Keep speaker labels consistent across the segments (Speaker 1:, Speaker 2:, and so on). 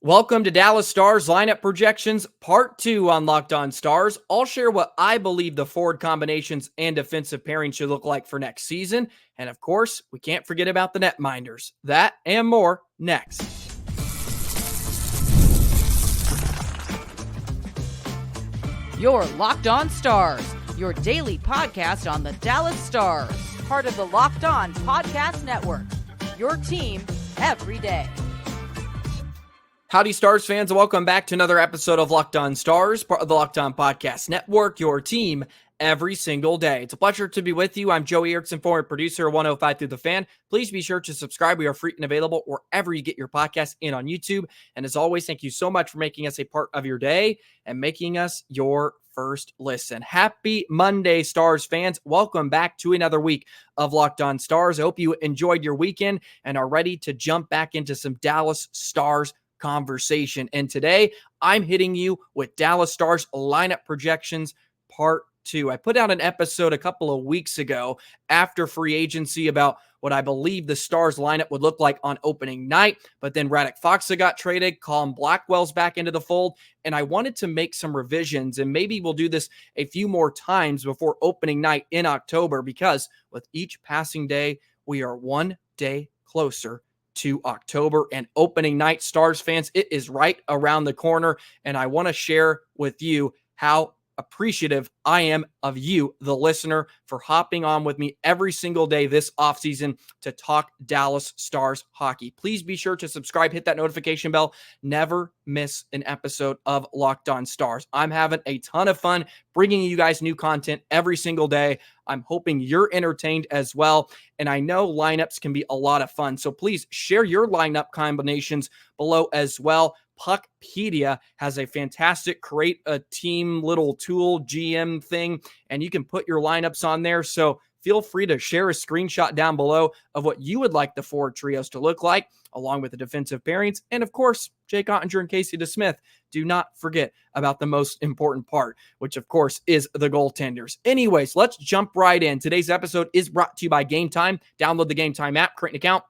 Speaker 1: Welcome to Dallas Stars lineup projections, part 2 on Locked On Stars. I'll share what I believe the forward combinations and defensive pairing should look like for next season. And of course, we can't forget about the netminders. That and more next.
Speaker 2: You're Locked On Stars, your daily podcast on the Dallas Stars, part of the Locked On Podcast Network. Your team every day.
Speaker 1: Howdy, Stars fans, and welcome back to another episode of Locked On Stars, part of the Locked On Podcast Network, your team every single day. It's a pleasure to be with you. I'm Joey Erickson, former producer of 105 Through the Fan. Please be sure to subscribe. We are free and available wherever you get your podcasts and on YouTube. And as always, thank you so much for making us a part of your day and making us your first listen. Happy Monday, Stars fans. Welcome back to another week of Locked On Stars. I hope you enjoyed your weekend and are ready to jump back into some Dallas Stars conversation. And today I'm hitting you with Dallas Stars lineup projections part 2. I put out an episode a couple of weeks ago after free agency about what I believe the Stars lineup would look like on opening night, but then Radek Faksa got traded, Colin Blackwell's back into the fold, and I wanted to make some revisions, and maybe we'll do this a few more times before opening night in October, because with each passing day, we are one day closer to October and opening night. Stars fans, it is right around the corner, and I want to share with you how appreciative I am of you, the listener, for hopping on with me every single day this offseason to talk Dallas Stars hockey. Please be sure to subscribe, hit that notification bell, never miss an episode of Locked On Stars. I'm having a ton of fun bringing you guys new content every single day. I'm hoping you're entertained as well. And I know lineups can be a lot of fun. So please share your lineup combinations below as well. Puckpedia has a fantastic create a team little tool GM thing, and you can put your lineups on there. So feel free to share a screenshot down below of what you would like the forward trios to look like, along with the defensive pairings. And of course, Jake Oettinger and Casey DeSmith. Do not forget about the most important part, which of course is the goaltenders. Anyways, let's jump right in. Today's episode is brought to you by Game Time. Download the Game Time app, create an account,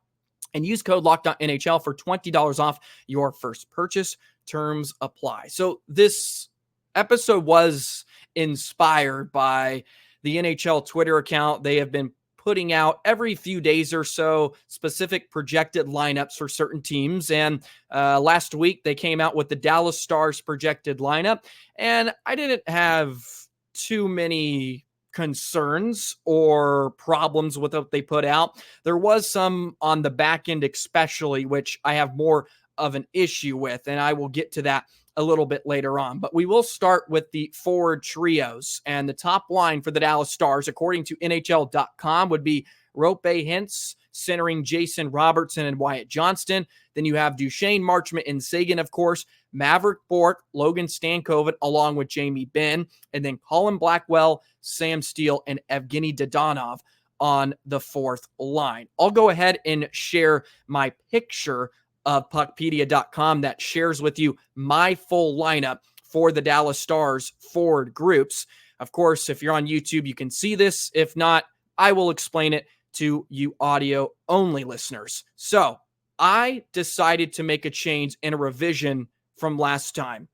Speaker 1: and use code LOCKEDONNHL for $20 off your first purchase. Terms apply. So this episode was inspired by the NHL Twitter account. They have been putting out every few days or so specific projected lineups for certain teams. And last week they came out with the Dallas Stars projected lineup. And I didn't have too many concerns or problems with what they put out. There was some on the back end especially, which I have more of an issue with, and I will get to that a little bit later on. But we will start with the forward trios, and the top line for the Dallas Stars, according to NHL.com, would be Roope, Hintz, centering Jason Robertson and Wyatt Johnston. Then you have Duchesne, Marchment, and Seguin, of course, Maverick Bourque, Logan Stankoven, along with Jamie Benn, and then Colin Blackwell, Sam Steele, and Evgeny Dodonov on the fourth line. I'll go ahead and share my picture of Puckpedia.com that shares with you my full lineup for the Dallas Stars forward groups. Of course, if you're on YouTube, you can see this. If not, I will explain it to you audio-only listeners. So I decided to make a change and a revision from last time.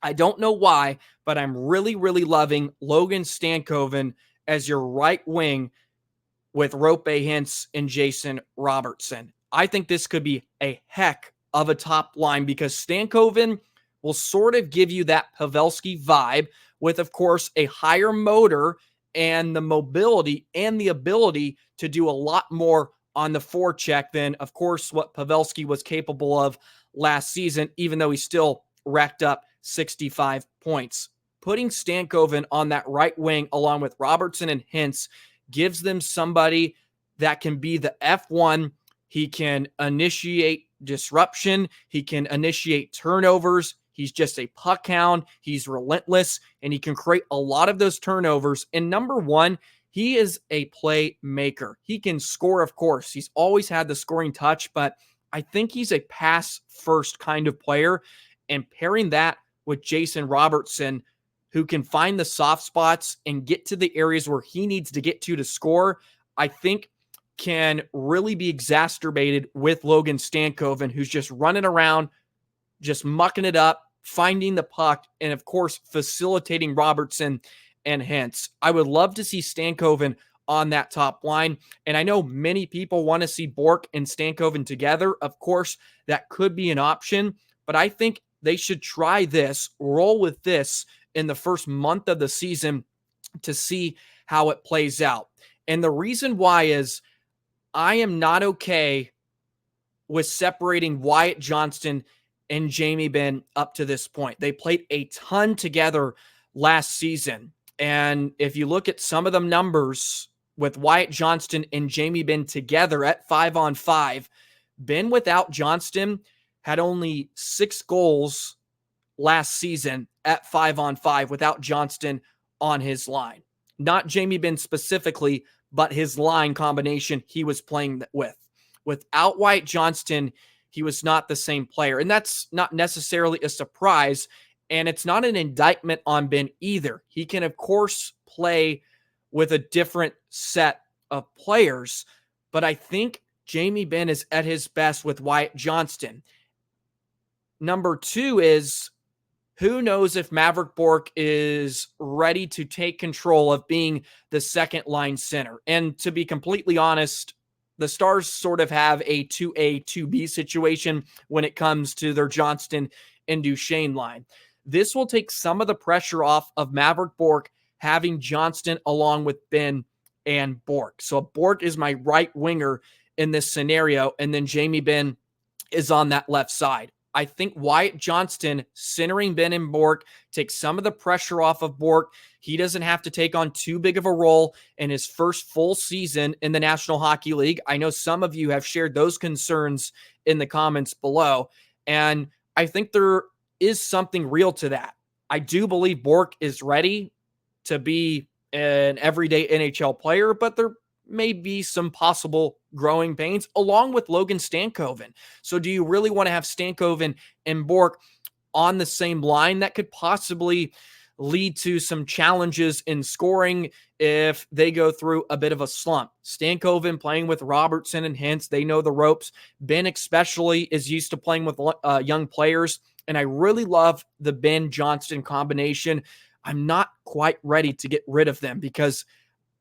Speaker 1: I don't know why, but I'm really, really loving Logan Stankoven as your right wing with Roope, Hintz, and Jason Robertson. I think this could be a heck of a top line because Stankoven will sort of give you that Pavelski vibe with, of course, a higher motor and the mobility and the ability to do a lot more on the forecheck than, of course, what Pavelski was capable of last season, even though he still racked up 65 points. Putting Stankoven on that right wing along with Robertson and Hintz gives them somebody that can be the F1. He can initiate disruption. He can initiate turnovers. He's just a puck hound. He's relentless, and he can create a lot of those turnovers. And number one, he is a playmaker. He can score, of course. He's always had the scoring touch, but I think he's a pass-first kind of player. And pairing that with Jason Robertson, who can find the soft spots and get to the areas where he needs to get to score, I think can really be exacerbated with Logan Stankoven, who's just running around just mucking it up, finding the puck, and of course, facilitating Robertson and Hintz. I would love to see Stankoven on that top line. And I know many people want to see Bourque and Stankoven together. Of course, that could be an option, but I think they should try this, roll with this in the first month of the season to see how it plays out. And the reason why is I am not okay with separating Wyatt Johnston and Jamie Benn up to this point. They played a ton together last season. And if you look at some of the numbers with Wyatt Johnston and Jamie Benn together at 5-on-5, Benn without Johnston had only 6 goals last season at 5-on-5 without Johnston on his line. Not Jamie Benn specifically, but his line combination he was playing with. Without Wyatt Johnston, he was not the same player. And that's not necessarily a surprise. And it's not an indictment on Benn either. He can, of course, play with a different set of players. But I think Jamie Benn is at his best with Wyatt Johnston. Number 2 is, who knows if Maverick Bourque is ready to take control of being the second line center. And to be completely honest, the Stars sort of have a 2A, 2B situation when it comes to their Johnston and Duchesne line. This will take some of the pressure off of Maverick Bourque having Johnston along with Benn and Bourque. So Bourque is my right winger in this scenario, and then Jamie Benn is on that left side. I think Wyatt Johnston centering Benn and Bourque takes some of the pressure off of Bourque. He doesn't have to take on too big of a role in his first full season in the National Hockey League. I know some of you have shared those concerns in the comments below, and I think there is something real to that. I do believe Bourque is ready to be an everyday NHL player, but there may be some possible growing pains along with Logan Stankoven. So do you really want to have Stankoven and Bourque on the same line? That could possibly lead to some challenges in scoring if they go through a bit of a slump. Stankoven playing with Robertson and Hintz, they know the ropes. Benn especially is used to playing with young players, and I really love the Benn-Johnston combination. I'm not quite ready to get rid of them because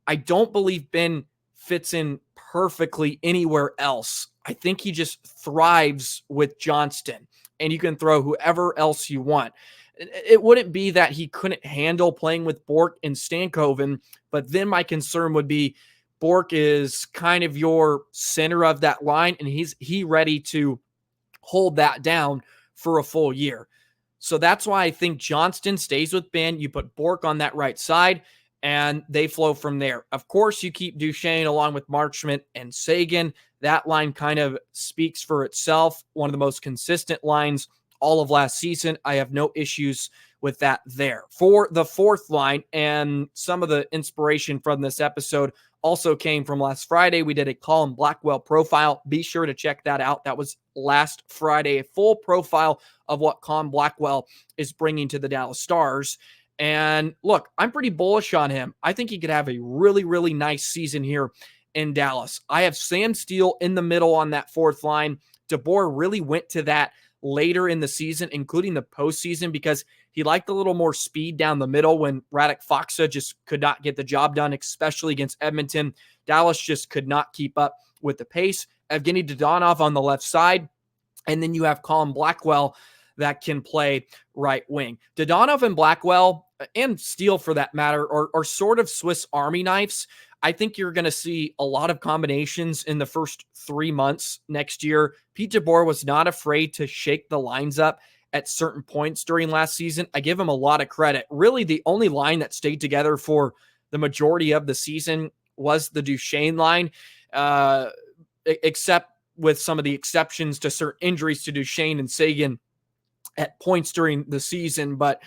Speaker 1: I don't believe Benn fits in perfectly anywhere else. I think he just thrives with Johnston, and you can throw whoever else you want. It wouldn't be that he couldn't handle playing with Bourque and Stankoven, but then my concern would be Bourque is kind of your center of that line, and he ready to hold that down for a full year. So that's why I think Johnston stays with Benn. You put Bourque on that right side, and they flow from there. Of course, you keep Duchesne along with Marchment and Seguin. That line kind of speaks for itself. One of the most consistent lines all of last season. I have no issues with that there. For the fourth line, and some of the inspiration from this episode also came from last Friday. We did a Colin Blackwell profile. Be sure to check that out. That was last Friday, a full profile of what Colin Blackwell is bringing to the Dallas Stars. And look, I'm pretty bullish on him. I think he could have a really, really nice season here in Dallas. I have Sam Steele in the middle on that fourth line. DeBoer really went to that later in the season, including the postseason, because he liked a little more speed down the middle when Radek Faksa just could not get the job done, especially against Edmonton. Dallas just could not keep up with the pace. Evgeny Dadonov on the left side, and then you have Colin Blackwell that can play right wing. Dadonov and Blackwell, and Steele for that matter, are sort of Swiss Army knives. I think you're going to see a lot of combinations in the first 3 months next year. Pete DeBoer was not afraid to shake the lines up at certain points during last season. I give him a lot of credit. Really, the only line that stayed together for the majority of the season was the Duchesne line, except with some of the exceptions to certain injuries to Duchesne and Seguin at points during the season. But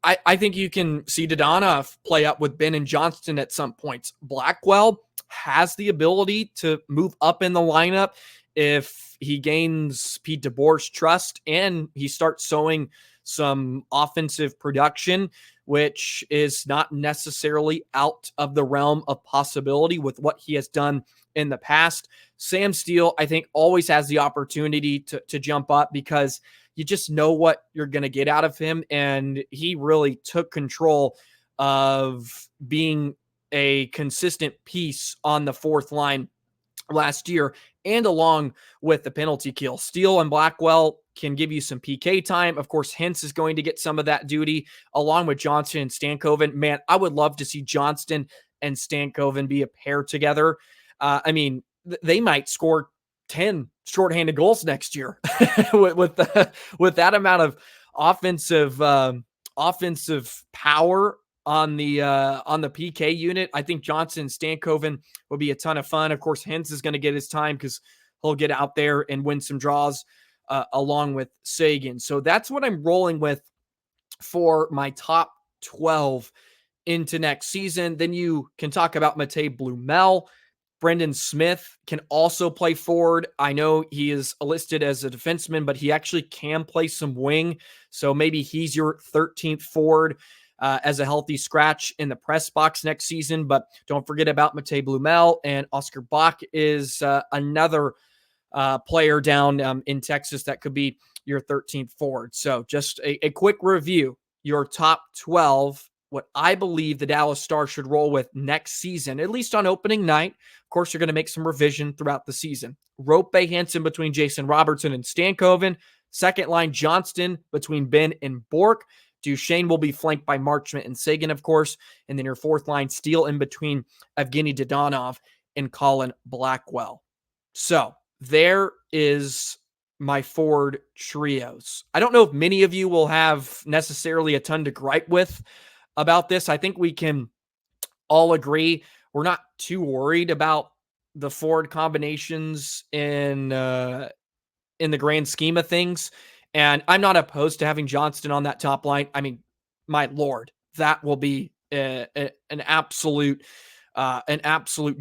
Speaker 1: I think you can see Dadonov play up with Benn and Johnston at some points. Blackwell has the ability to move up in the lineup if he gains Pete DeBoer's trust and he starts showing some offensive production, which is not necessarily out of the realm of possibility with what he has done in the past. Sam Steele, I think, always has the opportunity to jump up because you just know what you're going to get out of him. And he really took control of being a consistent piece on the fourth line last year, and along with the penalty kill. Steele and Blackwell can give you some PK time. Of course, Hintz is going to get some of that duty along with Johnston and Stankoven. Man, I would love to see Johnston and Stankoven be a pair together. They might score 10 shorthanded goals next year with that amount of offensive power on the PK unit. I think Johnston and Stankoven will be a ton of fun. Of course, Hintz is going to get his time because he'll get out there and win some draws along with Seguin. So that's what I'm rolling with for my top 12 into next season. Then you can talk about Matej Blumel. Brendan Smith can also play forward. I know he is listed as a defenseman, but he actually can play some wing. So maybe he's your 13th forward as a healthy scratch in the press box next season. But don't forget about Matej Blumel, and Oscar Bach is another player down in Texas that could be your 13th forward. So just a quick review, your top 12, what I believe the Dallas Stars should roll with next season, at least on opening night. Of course, you're going to make some revision throughout the season. Roope Hansen between Jason Robertson and Stankoven. Second line, Johnston between Benn and Bourque. Duchesne will be flanked by Marchment and Seguin, of course. And then your fourth line, Steele in between Evgeny Dodonov and Colin Blackwell. So there is my forward trios. I don't know if many of you will have necessarily a ton to gripe with about this. I think we can all agree we're not too worried about the forward combinations in the grand scheme of things. And I'm not opposed to having Johnston on that top line. I mean, my Lord, that will be an absolute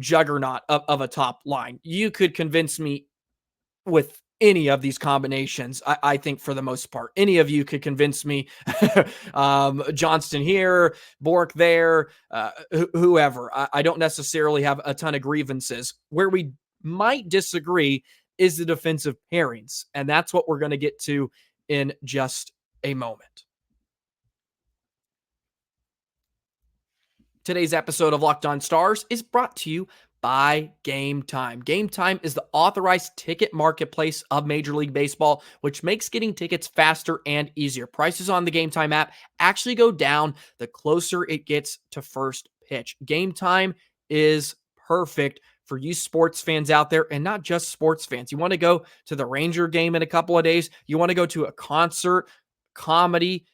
Speaker 1: juggernaut of a top line. You could convince me with any of these combinations. I think for the most part, any of you could convince me. Johnston here, Bourque there, whoever. I don't necessarily have a ton of grievances. Where we might disagree is the defensive pairings, and that's what we're going to get to in just a moment. Today's episode of Locked On Stars is brought to you by Game Time. Game Time is the authorized ticket marketplace of Major League Baseball, which makes getting tickets faster and easier. Prices on the Game Time app actually go down the closer it gets to first pitch. Game Time is perfect for you sports fans out there, and not just sports fans. You want to go to the Ranger game in a couple of days. You want to go to a concert, comedy,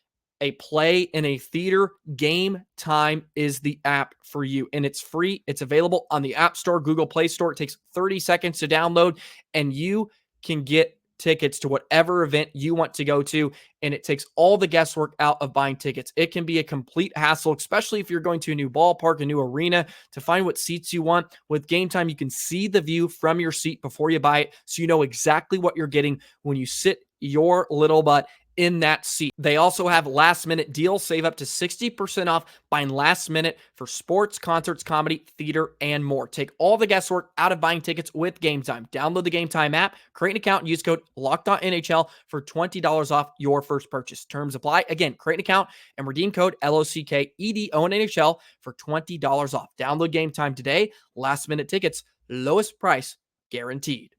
Speaker 1: a play in a theater. Game Time is the app for you, and it's free. It's available on the App Store, Google Play Store. It takes 30 seconds to download, and you can get tickets to whatever event you want to go to, and it takes all the guesswork out of buying tickets. It can be a complete hassle, especially if you're going to a new ballpark, a new arena, to find what seats you want. With Game Time, you can see the view from your seat before you buy it, so you know exactly what you're getting when you sit your little butt in that seat. They also have last minute deals. Save up to 60% off buying last minute for sports, concerts, comedy, theater, and more. Take all the guesswork out of buying tickets with Game Time. Download the Game Time app, create an account, and use code LOCKEDONNHL for $20 off your first purchase. Terms apply. Again, create an account and redeem code LOCKEDONNHL for $20 off. Download Game Time today. Last minute tickets, lowest price guaranteed.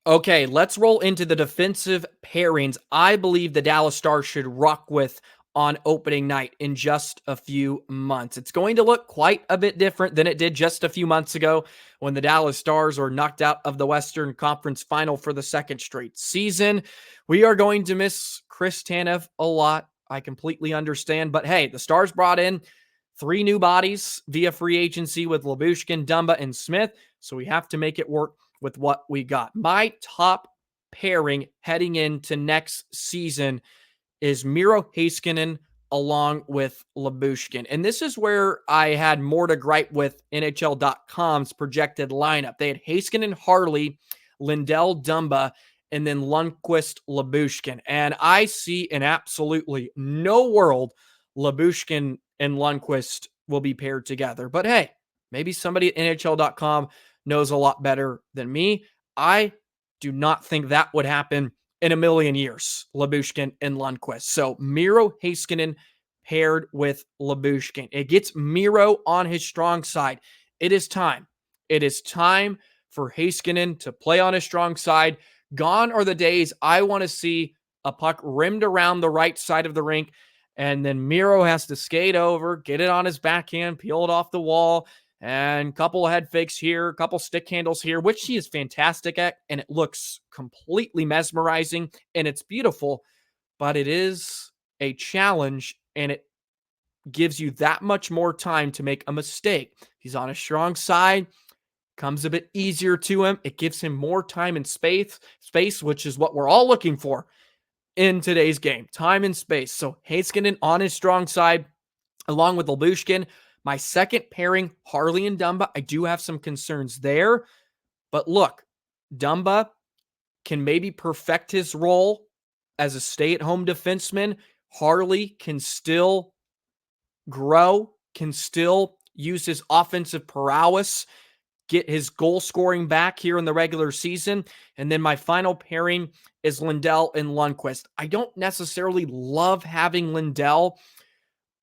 Speaker 1: Okay, let's roll into the defensive pairings I believe the Dallas Stars should rock with on opening night in just a few months. It's going to look quite a bit different than it did just a few months ago when the Dallas Stars were knocked out of the Western Conference Final for the second straight season. We are going to miss Chris Tanev a lot. I completely understand. But hey, the Stars brought in 3 new bodies via free agency with Lyubushkin, Dumba, and Smith. So we have to make it work with what we got. My top pairing heading into next season is Miro, Heiskanen along with Lyubushkin. And this is where I had more to gripe with NHL.com's projected lineup. They had Heiskanen, Harley, Lindell, Dumba, and then Lundqvist, Lyubushkin. And I see in absolutely no world Lyubushkin and Lundqvist will be paired together. But hey, maybe somebody at NHL.com knows a lot better than me. I Do not think that would happen in a million years, Lyubushkin and Lundqvist. So Miro, Heiskanen paired with Lyubushkin. It gets Miro on his strong side. It is time. It is time for Heiskanen to play on his strong side. Gone are the days I want to see a puck rimmed around the right side of the rink, and then Miro has to skate over, get it on his backhand, peel it off the wall, and a couple of head fakes here, a couple stick handles here, which he is fantastic at, and it looks completely mesmerizing, and it's beautiful, but it is a challenge, and it gives you that much more time to make a mistake. He's on a strong side, comes a bit easier to him. It gives him more time and space, which is what we're all looking for in today's game, time and space. So Heiskanen on his strong side, along with Lyubushkin. My second pairing, Harley and Dumba. I do have some concerns there, but look, Dumba can maybe perfect his role as a stay-at-home defenseman. Harley can still grow, can still use his offensive prowess, get his goal scoring back here in the regular season. And then my final pairing is Lindell and Lundqvist. I don't necessarily love having Lindell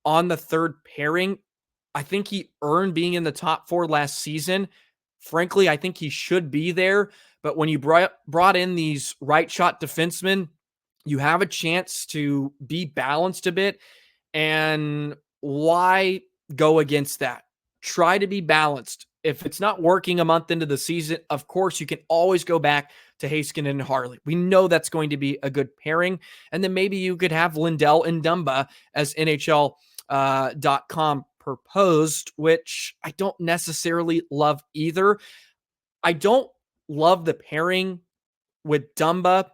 Speaker 1: on the third pairing. I think he earned being in the top 4 last season. Frankly, I think he should be there. But when you brought in these right shot defensemen, you have a chance to be balanced a bit. And why go against that? Try to be balanced. If it's not working a month into the season, of course, you can always go back to Heiskanen and Harley. We know that's going to be a good pairing. And then maybe you could have Lindell and Dumba as NHL.com proposed, which I don't necessarily love either. I don't love the pairing with Dumba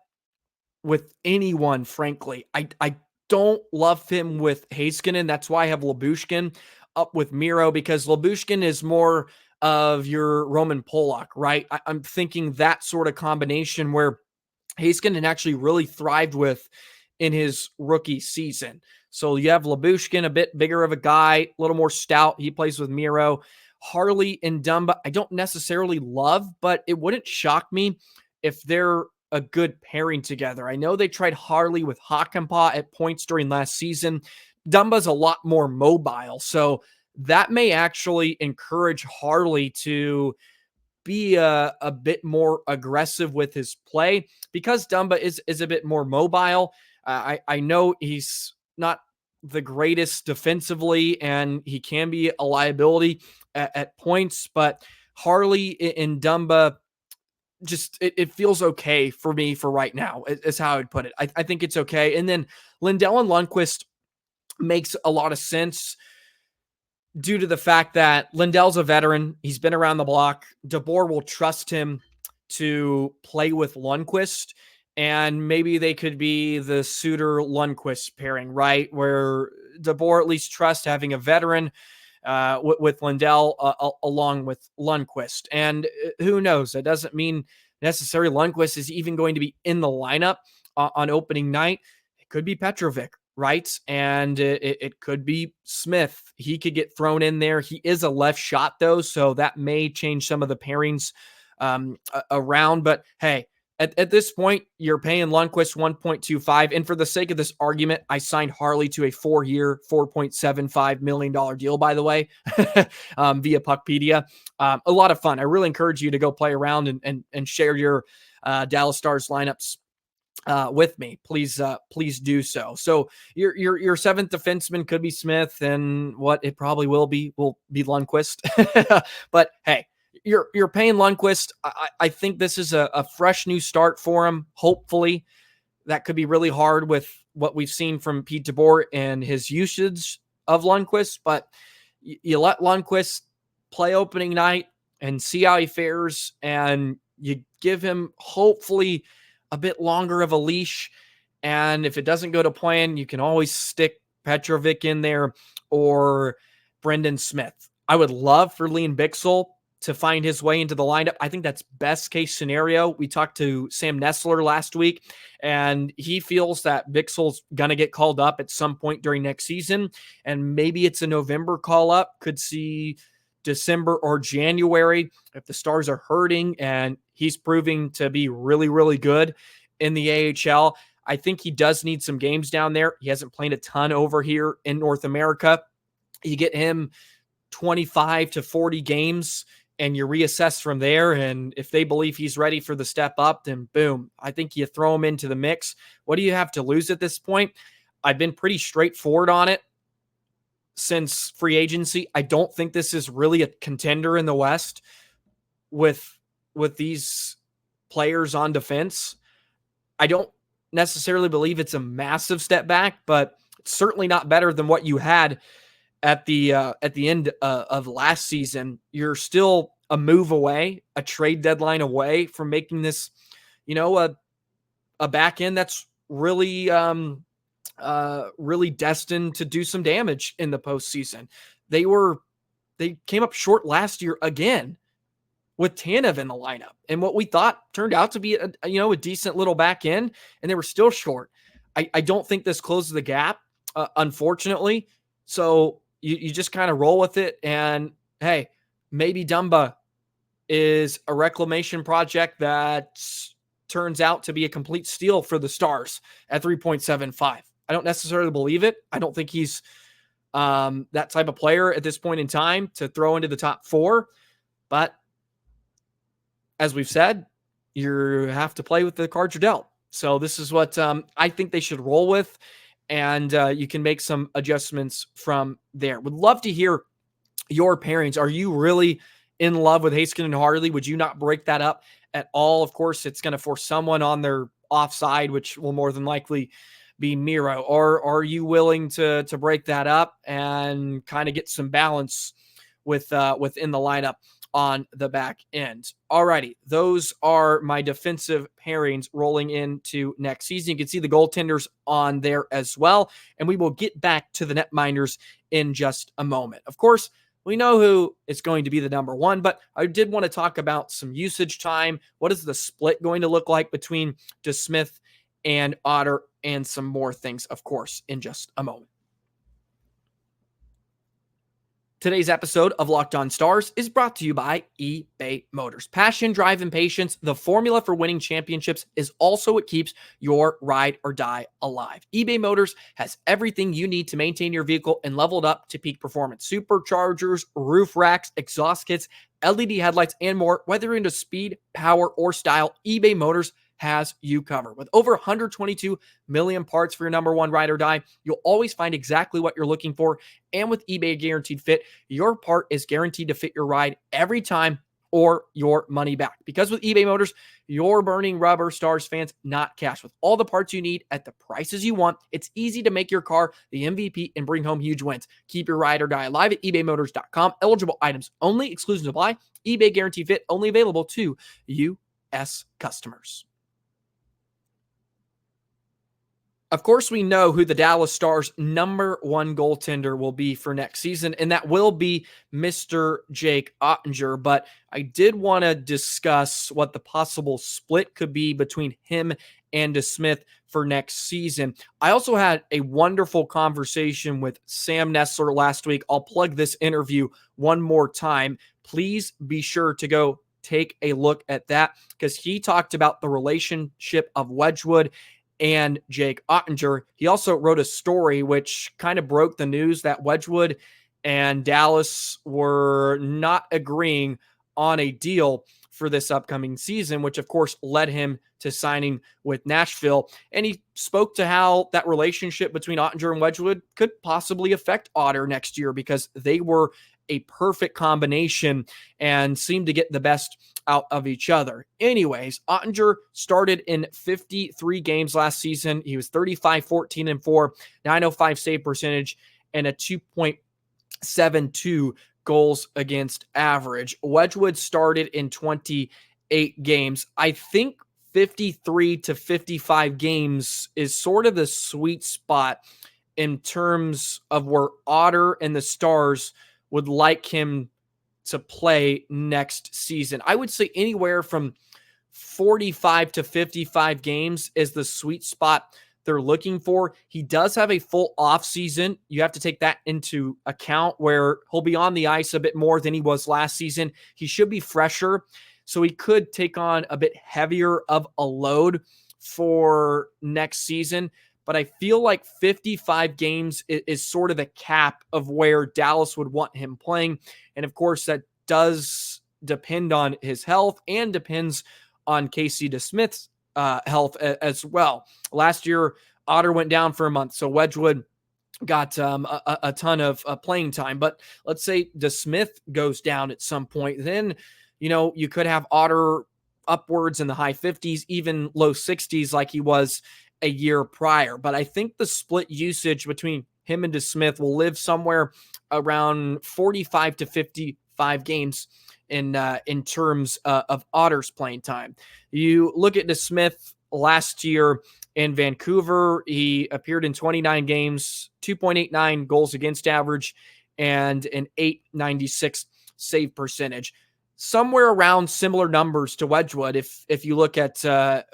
Speaker 1: with anyone, frankly. I don't love him with Heiskanen. That's why I have Lyubushkin up with Miro, because Lyubushkin is more of your Roman Polak, right? I'm thinking that sort of combination where Heiskanen actually really thrived with in his rookie season. So you have Lyubushkin, a bit bigger of a guy, a little more stout. He plays with Miro. Harley and Dumba, I don't necessarily love, but it wouldn't shock me if they're a good pairing together. I know they tried Harley with Hakanpää at points during last season. Dumba's a lot more mobile, so that may actually encourage Harley to be a bit more aggressive with his play, because Dumba is a bit more mobile. I know he's not the greatest defensively, and he can be a liability at points, but Harley and Dumba, just it feels okay for me for right now, is how I would put it. I think it's okay. And then Lindell and Lundqvist makes a lot of sense due to the fact that Lindell's a veteran. He's been around the block. DeBoer will trust him to play with Lundqvist, and maybe they could be the Suter-Lundqvist pairing, right? Where DeBoer at least trusts having a veteran with Lindell along with Lundqvist. And who knows? That doesn't mean necessarily Lundqvist is even going to be in the lineup on opening night. It could be Petrovic, right? And it could be Smith. He could get thrown in there. He is a left shot, though, so that may change some of the pairings around. But hey, at this point, you're paying Lundqvist $1.25. And for the sake of this argument, I signed Harley to a 4-year, $4.75 million deal, by the way, via Puckpedia. A lot of fun. I really encourage you to go play around and share your Dallas Stars lineups with me. Please do so. So your seventh defenseman could be Smith, and what it probably will be Lundqvist. But hey, you're paying Lundqvist. I think this is a fresh new start for him. Hopefully, that could be really hard with what we've seen from Pete DeBoer and his usage of Lundqvist. But you let Lundqvist play opening night and see how he fares, and you give him hopefully a bit longer of a leash. And if it doesn't go to plan, you can always stick Petrovic in there or Brendan Smith. I would love for Liam Bichsel to find his way into the lineup. I think that's best case scenario. We talked to Sam Nessler last week, and he feels that Bichsel's going to get called up at some point during next season, and maybe it's a November call up. Could see December or January, if the Stars are hurting and he's proving to be really, really good in the AHL, I think he does need some games down there. He hasn't played a ton over here in North America. You get him 25 to 40 games and you reassess from there. And if they believe he's ready for the step up, then boom, I think you throw him into the mix. What do you have to lose at this point? I've been pretty straightforward on it since free agency. I don't think this is really a contender in the West with these players on defense. I don't necessarily believe it's a massive step back, but it's certainly not better than what you had at the end of last season. You're still a move away, a trade deadline away from making this, a back end that's really really destined to do some damage in the postseason. They came up short last year again with Tanev in the lineup, and what we thought turned out to be a decent little back end, and they were still short. I don't think this closes the gap, unfortunately. So you just kind of roll with it, and hey, maybe Dumba is a reclamation project that turns out to be a complete steal for the Stars at 3.75. I don't necessarily believe it. I don't think he's that type of player at this point in time to throw into the top 4. But as we've said, you have to play with the cards you're dealt. So this is what I think they should roll with. And you can make some adjustments from there. Would love to hear your pairings. Are you really in love with Heiskanen and Harley? Would you not break that up at all? Of course, it's going to force someone on their offside, which will more than likely be Miro. Or are you willing to break that up and kind of get some balance within the lineup on the back end? Alrighty, those are my defensive pairings rolling into next season. You can see the goaltenders on there as well, and we will get back to the netminders in just a moment. Of course, we know who is going to be the number 1, but I did want to talk about some usage time. What is the split going to look like between DeSmith and Otter, and some more things, of course, in just a moment. Today's episode of Locked On Stars is brought to you by eBay Motors. Passion, drive, and patience, the formula for winning championships, is also what keeps your ride or die alive. eBay Motors has everything you need to maintain your vehicle and level it up to peak performance. Superchargers, roof racks, exhaust kits, LED headlights, and more. Whether you're into speed, power, or style, eBay Motors has you covered. With over 122 million parts for your number 1 ride or die, you'll always find exactly what you're looking for. And with eBay Guaranteed Fit, your part is guaranteed to fit your ride every time or your money back. Because with eBay Motors, you're burning rubber, Stars fans, not cash. With all the parts you need at the prices you want, it's easy to make your car the MVP and bring home huge wins. Keep your ride or die alive at ebaymotors.com. Eligible items only. Exclusions apply. eBay Guaranteed Fit only available to U.S. customers. Of course, we know who the Dallas Stars' number 1 goaltender will be for next season, and that will be Mr. Jake Oettinger. But I did want to discuss what the possible split could be between him and DeSmith for next season. I also had a wonderful conversation with Sam Nessler last week. I'll plug this interview one more time. Please be sure to go take a look at that, because he talked about the relationship of Wedgewood and Jake Oettinger. He also wrote a story which kind of broke the news that Wedgewood and Dallas were not agreeing on a deal for this upcoming season, which of course led him to signing with Nashville. And he spoke to how that relationship between Oettinger and Wedgewood could possibly affect Otter next year, because they were a perfect combination and seemed to get the best out of each other. Anyways, Oettinger started in 53 games last season. He was 35, 14, and 4, 905 save percentage, and a 2.72 goals against average. Wedgewood started in 28 games. I think 53 to 55 games is sort of the sweet spot in terms of where Otter and the Stars would like him to play next season. I would say anywhere from 45 to 55 games is the sweet spot they're looking for. He does have a full off season. You have to take that into account where he'll be on the ice a bit more than he was last season. He should be fresher, so he could take on a bit heavier of a load for next season. But I feel like 55 games is sort of the cap of where Dallas would want him playing. And of course, that does depend on his health and depends on Casey DeSmith's health as well. Last year, Otter went down for a month, so Wedgewood got a ton of playing time. But let's say DeSmith goes down at some point, then you could have Otter upwards in the high 50s, even low 60s like he was a year prior. But I think the split usage between him and DeSmith will live somewhere around 45 to 55 games in terms of Otter's playing time. You look at DeSmith last year in Vancouver, he appeared in 29 games, 2.89 goals against average, and an .896 save percentage. Somewhere around similar numbers to Wedgewood. If you look at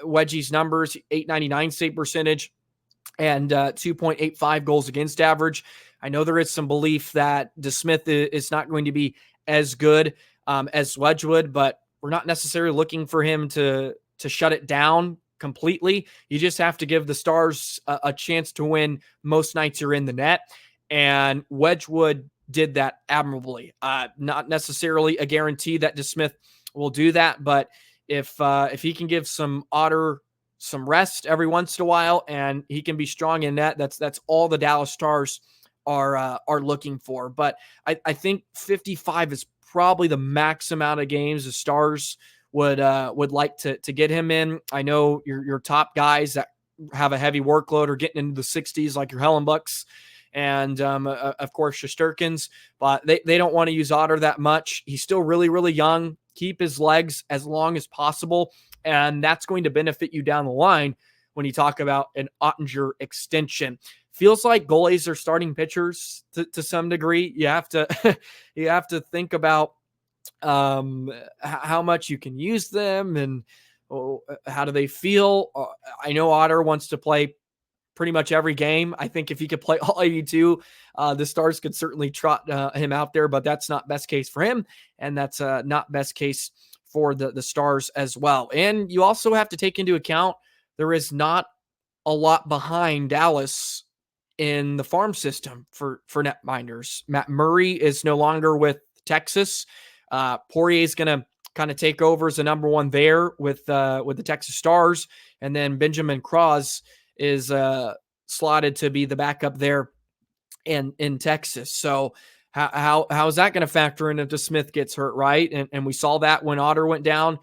Speaker 1: Wedgie's numbers, .899 save percentage and 2.85 goals against average. I know there is some belief that DeSmith is not going to be as good as Wedgewood, but we're not necessarily looking for him to shut it down completely. You just have to give the Stars a chance to win most nights you're in the net. And Wedgewood did that admirably. Not necessarily a guarantee that DeSmith will do that, but if he can give some Otter some rest every once in a while and he can be strong in net, that's all the Dallas Stars are looking for. But I think 55 is probably the max amount of games the Stars would like to get him in. I know your top guys that have a heavy workload are getting into the 60s, like your Hellenbucks and of course Shesterkins, but they don't want to use Otter that much. He's still really, really young. Keep his legs as long as possible, and that's going to benefit you down the line when you talk about an Oettinger extension. Feels like goalies are starting pitchers to some degree. You have to think about how much you can use them and how do they feel. I know Otter wants to play pretty much every game. I think if he could play all 82, the Stars could certainly trot him out there, but that's not best case for him, and that's not best case for the Stars as well. And you also have to take into account there is not a lot behind Dallas in the farm system for netminders. Matt Murray is no longer with Texas. Poirier is going to kind of take over as the number one there with the Texas Stars, and then Benjamin Cross is slotted to be the backup there in Texas. So how is that going to factor in if DeSmith gets hurt, right? And we saw that when Otter went down.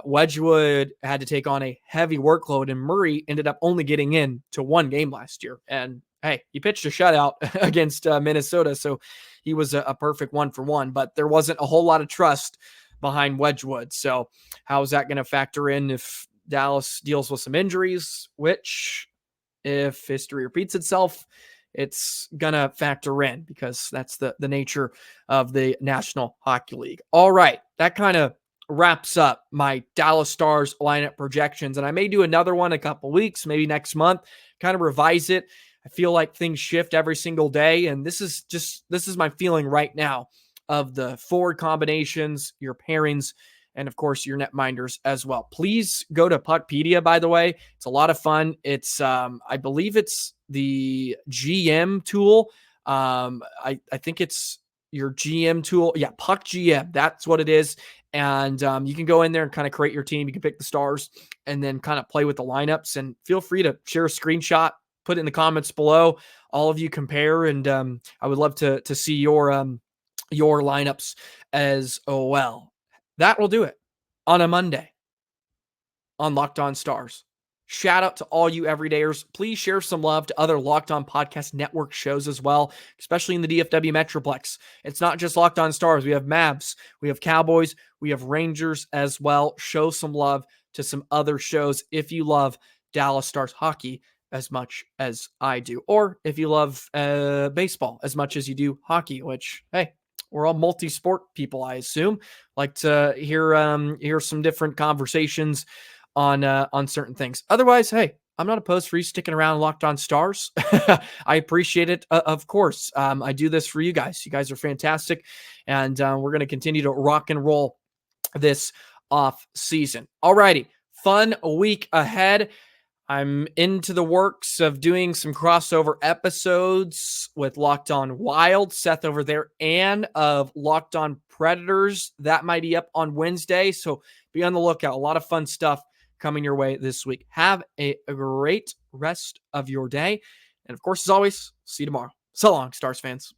Speaker 1: Wedgewood had to take on a heavy workload, and Murray ended up only getting in to one game last year. And hey, he pitched a shutout against Minnesota, so he was a perfect 1-for-1. But there wasn't a whole lot of trust behind Wedgewood. So how is that going to factor in if Dallas deals with some injuries, which, if history repeats itself, it's going to factor in because that's the nature of the National Hockey League. All right, that kind of wraps up my Dallas Stars lineup projections, and I may do another one in a couple weeks, maybe next month, kind of revise it. I feel like things shift every single day, and this is my feeling right now of the forward combinations, your pairings, and of course your netminders as well. Please go to Puckpedia, by the way. It's a lot of fun. It's I believe it's the GM tool. I think it's your GM tool. Yeah, Puck GM. That's what it is. And you can go in there and kind of create your team. You can pick the Stars and then kind of play with the lineups. And feel free to share a screenshot, put it in the comments below. All of you compare, and I would love to see your lineups as well. That will do it on a Monday on Locked On Stars. Shout out to all you everydayers. Please share some love to other Locked On Podcast Network shows as well, especially in the DFW Metroplex. It's not just Locked On Stars. We have Mavs, we have Cowboys, we have Rangers as well. Show some love to some other shows if you love Dallas Stars hockey as much as I do, or if you love baseball as much as you do hockey, which, hey, we're all multi-sport people, I assume. Like to hear some different conversations on certain things. Otherwise, hey, I'm not opposed for you sticking around Locked On Stars. I appreciate it, of course. I do this for you guys. You guys are fantastic, and we're going to continue to rock and roll this off season. Alrighty, fun week ahead. I'm into the works of doing some crossover episodes with Locked On Wild, Seth over there, and of Locked On Predators. That might be up on Wednesday, so be on the lookout. A lot of fun stuff coming your way this week. Have a great rest of your day. And of course, as always, see you tomorrow. So long, Stars fans.